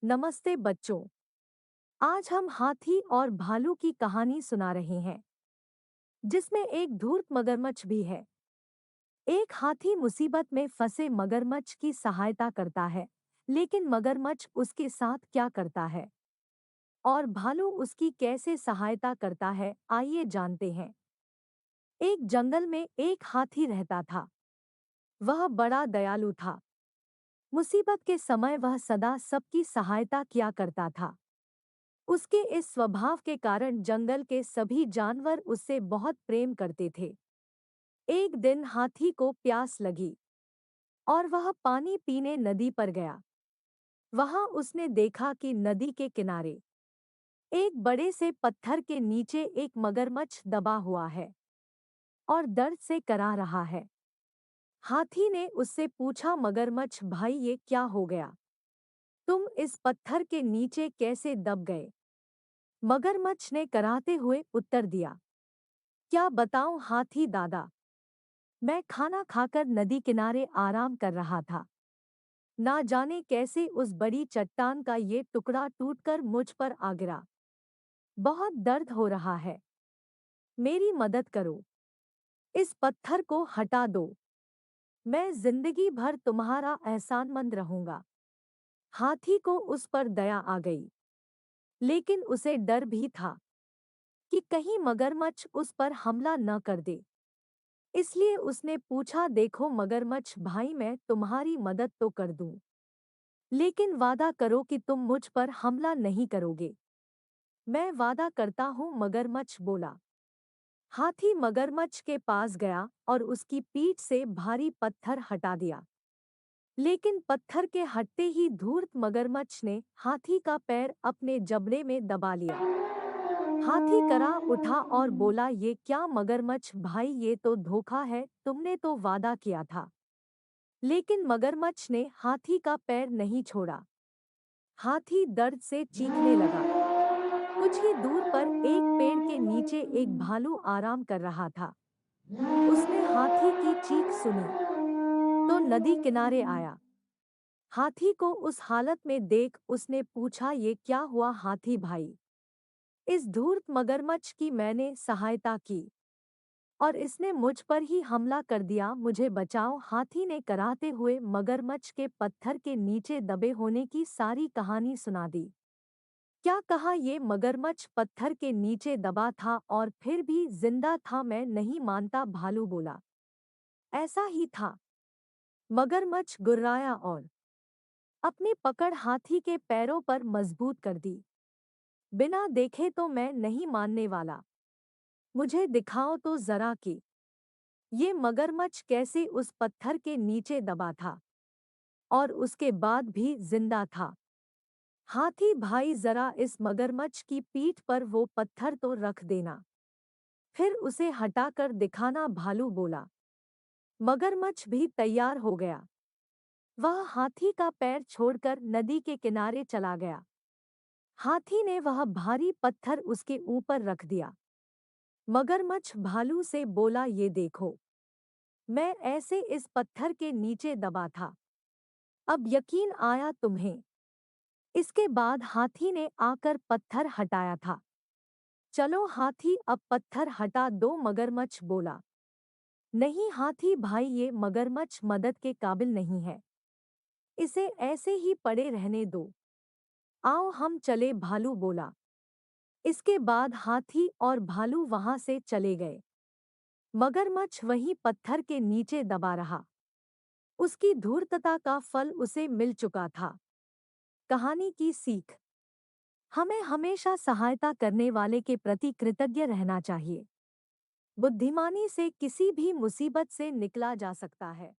नमस्ते बच्चों। आज हम हाथी और भालू की कहानी सुना रहे हैं, जिसमें एक धूर्त मगरमच्छ भी है। एक हाथी मुसीबत में फंसे मगरमच्छ की सहायता करता है, लेकिन मगरमच्छ उसके साथ क्या करता है और भालू उसकी कैसे सहायता करता है, आइए जानते हैं। एक जंगल में एक हाथी रहता था। वह बड़ा दयालु था। मुसीबत के समय वह सदा सबकी सहायता किया करता था। उसके इस स्वभाव के कारण जंगल के सभी जानवर उससे बहुत प्रेम करते थे। एक दिन हाथी को प्यास लगी और वह पानी पीने नदी पर गया। वहां उसने देखा कि नदी के किनारे एक बड़े से पत्थर के नीचे एक मगरमच्छ दबा हुआ है और दर्द से करा रहा है। हाथी ने उससे पूछा, मगरमच्छ भाई, ये क्या हो गया? तुम इस पत्थर के नीचे कैसे दब गए? मगरमच्छ ने कराहते हुए उत्तर दिया, क्या बताऊं हाथी दादा, मैं खाना खाकर नदी किनारे आराम कर रहा था। ना जाने कैसे उस बड़ी चट्टान का ये टुकड़ा टूटकर मुझ पर आ गिरा। बहुत दर्द हो रहा है। मेरी मदद करो। इस पत्थर को हटा दो। मैं जिंदगी भर तुम्हारा एहसानमंद रहूंगा। हाथी को उस पर दया आ गई, लेकिन उसे डर भी था कि कहीं मगरमच्छ उस पर हमला न कर दे। इसलिए उसने पूछा, देखो मगरमच्छ भाई, मैं तुम्हारी मदद तो कर दूं, लेकिन वादा करो कि तुम मुझ पर हमला नहीं करोगे। मैं वादा करता हूँ, मगरमच्छ बोला। हाथी मगरमच्छ के पास गया और उसकी पीठ से भारी पत्थर हटा दिया। लेकिन पत्थर के हटते ही धूर्त मगरमच्छ ने हाथी का पैर अपने जबड़े में दबा लिया। हाथी करा उठा और बोला, ये क्या मगरमच्छ भाई, ये तो धोखा है, तुमने तो वादा किया था। लेकिन मगरमच्छ ने हाथी का पैर नहीं छोड़ा। हाथी दर्द से चीखने लगा। कुछ ही दूर पर एक पेड़ के नीचे एक भालू आराम कर रहा था। उसने हाथी की चीख सुनी तो नदी किनारे आया। हाथी को उस हालत में देख उसने पूछा, ये क्या हुआ हाथी भाई? इस धूर्त मगरमच्छ की मैंने सहायता की और इसने मुझ पर ही हमला कर दिया, मुझे बचाओ। हाथी ने कराहते हुए मगरमच्छ के पत्थर के नीचे दबे होने की सारी कहानी सुना दी। क्या कहा, ये मगरमच्छ पत्थर के नीचे दबा था और फिर भी जिंदा था? मैं नहीं मानता, भालू बोला। ऐसा ही था। मगरमच्छ गुर्राया और अपनी पकड़ हाथी के पैरों पर मजबूत कर दी। बिना देखे तो मैं नहीं मानने वाला। मुझे दिखाओ तो जरा कि ये मगरमच्छ कैसे उस पत्थर के नीचे दबा था और उसके बाद भी जिंदा था। हाथी भाई, जरा इस मगरमच्छ की पीठ पर वो पत्थर तो रख देना, फिर उसे हटाकर दिखाना, भालू बोला। मगरमच्छ भी तैयार हो गया। वह हाथी का पैर छोड़कर नदी के किनारे चला गया। हाथी ने वह भारी पत्थर उसके ऊपर रख दिया। मगरमच्छ भालू से बोला, ये देखो, मैं ऐसे इस पत्थर के नीचे दबा था। अब यकीन आया तुम्हें? इसके बाद हाथी ने आकर पत्थर हटाया था। चलो हाथी, अब पत्थर हटा दो, मगरमच्छ बोला। नहीं हाथी भाई, ये मगरमच्छ मदद के काबिल नहीं है। इसे ऐसे ही पड़े रहने दो। आओ हम चले, भालू बोला। इसके बाद हाथी और भालू वहां से चले गए। मगरमच्छ वहीं पत्थर के नीचे दबा रहा। उसकी धूर्तता का फल उसे मिल चुका था। कहानी की सीख, हमें हमेशा सहायता करने वाले के प्रति कृतज्ञ रहना चाहिए। बुद्धिमानी से किसी भी मुसीबत से निकला जा सकता है।